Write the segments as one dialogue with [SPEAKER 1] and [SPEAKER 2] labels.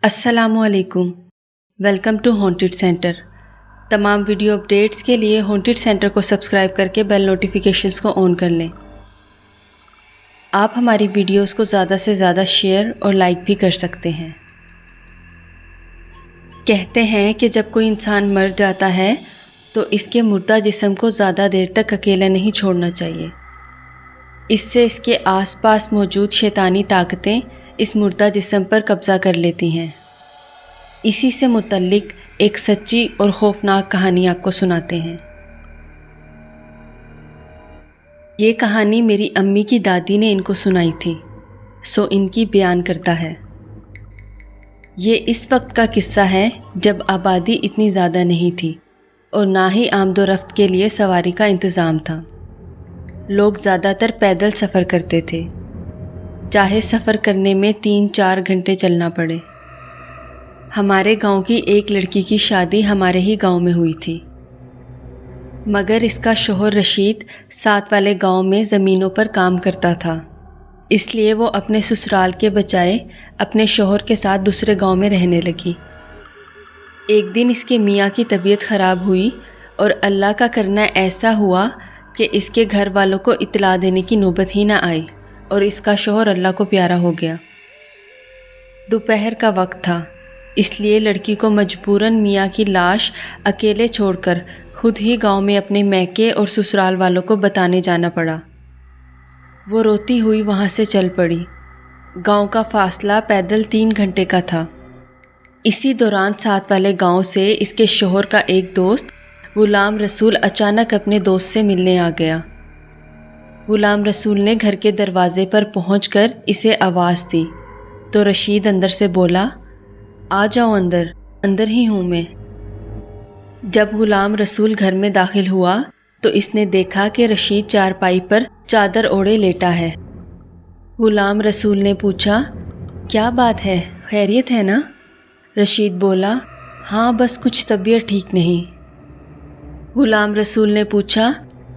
[SPEAKER 1] السلام علیکم، welcome to haunted centre. تمام ویڈیو اپڈیٹس کے لیے ہانٹڈ سینٹر کو سبسکرائب کر کے بیل نوٹیفیکیشنز کو آن کر لیں۔ آپ ہماری ویڈیوز کو زیادہ سے زیادہ شیئر اور لائک بھی کر سکتے ہیں۔ کہتے ہیں کہ جب کوئی انسان مر جاتا ہے تو اس کے مردہ جسم کو زیادہ دیر تک اکیلا نہیں چھوڑنا چاہیے۔ اس سے اس کے آس پاس موجود شیطانی طاقتیں اس مردہ جسم پر قبضہ کر لیتی ہیں۔ اسی سے متعلق ایک سچی اور خوفناک کہانی آپ کو سناتے ہیں۔ یہ کہانی میری امی کی دادی نے ان کو سنائی تھی، سو ان کی بیان کرتا ہے۔ یہ اس وقت کا قصہ ہے جب آبادی اتنی زیادہ نہیں تھی اور نہ ہی آمد و رفت کے لیے سواری کا انتظام تھا۔ لوگ زیادہ تر پیدل سفر کرتے تھے، چاہے سفر کرنے میں 3-4 گھنٹے چلنا پڑے۔ ہمارے گاؤں کی ایک لڑکی کی شادی ہمارے ہی گاؤں میں ہوئی تھی، مگر اس کا شوہر رشید ساتھ والے گاؤں میں زمینوں پر کام کرتا تھا، اس لیے وہ اپنے سسرال کے بجائے اپنے شوہر کے ساتھ دوسرے گاؤں میں رہنے لگی۔ ایک دن اس کے میاں کی طبیعت خراب ہوئی اور اللہ کا کرنا ایسا ہوا کہ اس کے گھر والوں کو اطلاع دینے کی نوبت ہی نہ آئی اور اس کا شوہر اللہ کو پیارا ہو گیا۔ دوپہر کا وقت تھا، اس لیے لڑکی کو مجبوراً میاں کی لاش اکیلے چھوڑ کر خود ہی گاؤں میں اپنے میکے اور سسرال والوں کو بتانے جانا پڑا۔ وہ روتی ہوئی وہاں سے چل پڑی۔ گاؤں کا فاصلہ پیدل 3 گھنٹے کا تھا۔ اسی دوران ساتھ والے گاؤں سے اس کے شوہر کا ایک دوست غلام رسول اچانک اپنے دوست سے ملنے آ گیا۔ غلام رسول نے گھر کے دروازے پر پہنچ کر اسے آواز دی تو رشید اندر سے بولا، آ جاؤ اندر ہی ہوں میں۔ جب غلام رسول گھر میں داخل ہوا تو اس نے دیکھا کہ رشید چارپائی پر چادر اوڑھے لیٹا ہے۔ غلام رسول نے پوچھا، کیا بات ہے، خیریت ہے نا؟ رشید بولا، ہاں بس کچھ طبیعت ٹھیک نہیں۔ غلام رسول نے پوچھا،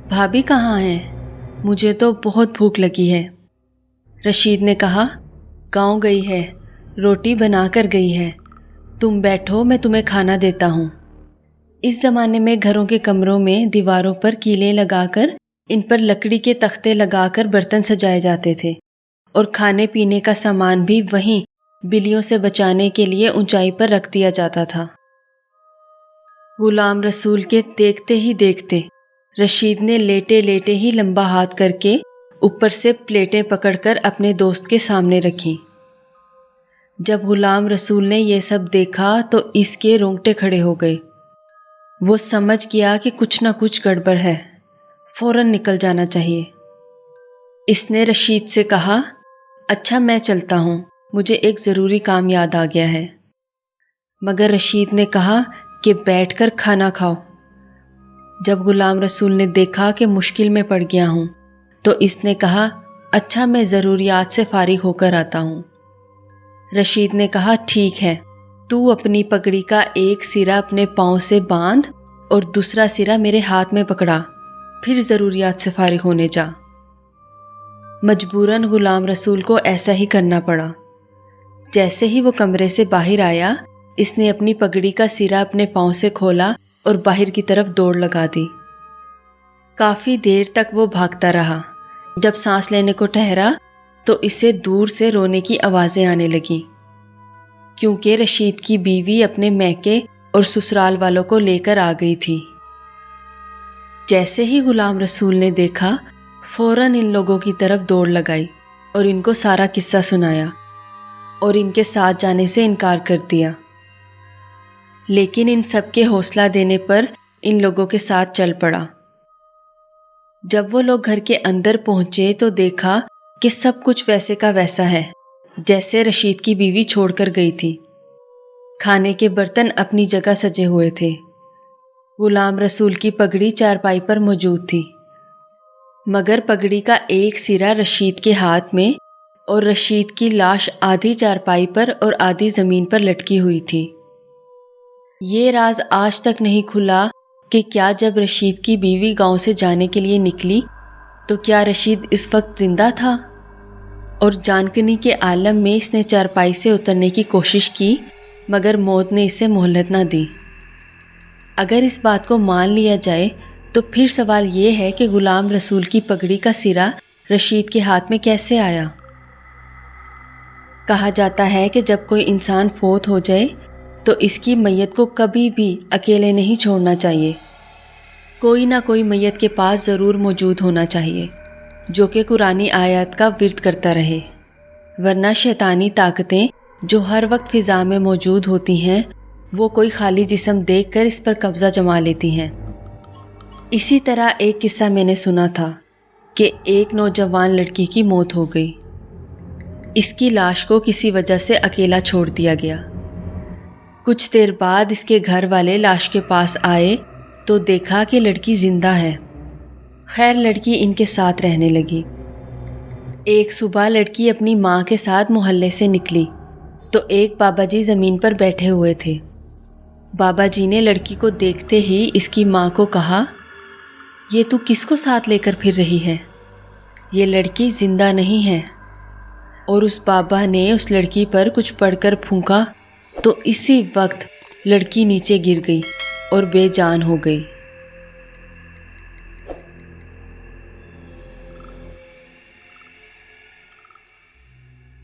[SPEAKER 1] بھابھی کہاں ہیں؟ مجھے تو بہت بھوک لگی ہے۔ رشید نے کہا، گاؤں گئی ہے، روٹی بنا کر گئی ہے، تم بیٹھو میں تمہیں کھانا دیتا ہوں۔ اس زمانے میں گھروں کے کمروں میں دیواروں پر کیلیں لگا کر ان پر لکڑی کے تختے لگا کر برتن سجائے جاتے تھے اور کھانے پینے کا سامان بھی وہیں بلیوں سے بچانے کے لیے اونچائی پر رکھ دیا جاتا تھا۔ غلام رسول کے دیکھتے ہی دیکھتے رشید نے لیٹے لیٹے ہی لمبا ہاتھ کر کے اوپر سے پلیٹیں پکڑ کر اپنے دوست کے سامنے رکھیں۔ جب غلام رسول نے یہ سب دیکھا تو اس کے رونگٹے کھڑے ہو گئے۔ وہ سمجھ گیا کہ کچھ نہ کچھ گڑبڑ ہے، فوراً نکل جانا چاہیے۔ اس نے رشید سے کہا، اچھا میں چلتا ہوں، مجھے ایک ضروری کام یاد آ گیا ہے۔ مگر رشید نے کہا کہ بیٹھ کر کھانا کھاؤ۔ جب غلام رسول نے دیکھا کہ مشکل میں پڑ گیا ہوں تو اس نے کہا، اچھا میں ضروریات سے فارغ ہو کر آتا ہوں۔ رشید نے کہا، ٹھیک ہے، تو اپنی پگڑی کا ایک سرا اپنے پاؤں سے باندھ اور دوسرا سرا میرے ہاتھ میں پکڑا، پھر ضروریات سے فارغ ہونے جا۔ مجبوراً غلام رسول کو ایسا ہی کرنا پڑا۔ جیسے ہی وہ کمرے سے باہر آیا، اس نے اپنی پگڑی کا سرا اپنے پاؤں سے کھولا اور باہر کی طرف دوڑ لگا دی۔ کافی دیر تک وہ بھاگتا رہا۔ جب سانس لینے کو ٹھہرا تو اسے دور سے رونے کی آوازیں آنے لگیں، کیونکہ رشید کی بیوی اپنے میکے اور سسرال والوں کو لے کر آ گئی تھی۔ جیسے ہی غلام رسول نے دیکھا، فوراً ان لوگوں کی طرف دوڑ لگائی اور ان کو سارا قصہ سنایا اور ان کے ساتھ جانے سے انکار کر دیا۔ لیکن ان سب کے حوصلہ دینے پر ان لوگوں کے ساتھ چل پڑا۔ جب وہ لوگ گھر کے اندر پہنچے تو دیکھا کہ سب کچھ ویسے کا ویسا ہے جیسے رشید کی بیوی چھوڑ کر گئی تھی۔ کھانے کے برتن اپنی جگہ سجے ہوئے تھے۔ غلام رسول کی پگڑی چارپائی پر موجود تھی، مگر پگڑی کا ایک سرا رشید کے ہاتھ میں اور رشید کی لاش آدھی چارپائی پر اور آدھی زمین پر لٹکی ہوئی تھی۔ یہ راز آج تک نہیں کھلا کہ کیا جب رشید کی بیوی گاؤں سے جانے کے لیے نکلی تو کیا رشید اس وقت زندہ تھا؟ اور جانکنی کے عالم میں اس نے چارپائی سے اترنے کی کوشش کی، مگر موت نے اسے مہلت نہ دی۔ اگر اس بات کو مان لیا جائے تو پھر سوال یہ ہے کہ غلام رسول کی پگڑی کا سرا رشید کے ہاتھ میں کیسے آیا؟ کہا جاتا ہے کہ جب کوئی انسان فوت ہو جائے تو اس کی میت کو کبھی بھی اکیلے نہیں چھوڑنا چاہیے، کوئی نہ کوئی میت کے پاس ضرور موجود ہونا چاہیے جو کہ قرآنی آیات کا ورد کرتا رہے، ورنہ شیطانی طاقتیں جو ہر وقت فضا میں موجود ہوتی ہیں وہ کوئی خالی جسم دیکھ کر اس پر قبضہ جما لیتی ہیں۔ اسی طرح ایک قصہ میں نے سنا تھا کہ ایک نوجوان لڑکی کی موت ہو گئی، اس کی لاش کو کسی وجہ سے اکیلا چھوڑ دیا گیا۔ کچھ دیر بعد اس کے گھر والے لاش کے پاس آئے تو دیکھا کہ لڑکی زندہ ہے۔ خیر لڑکی ان کے ساتھ رہنے لگی۔ ایک صبح لڑکی اپنی ماں کے ساتھ محلے سے نکلی تو ایک بابا جی زمین پر بیٹھے ہوئے تھے۔ بابا جی نے لڑکی کو دیکھتے ہی اس کی ماں کو کہا، یہ تو کس کو ساتھ لے کر پھر رہی ہے؟ یہ لڑکی زندہ نہیں ہے۔ اور اس بابا نے اس لڑکی پر کچھ پڑھ کر پھونکا تو اسی وقت لڑکی نیچے گر گئی اور بے جان ہو گئی۔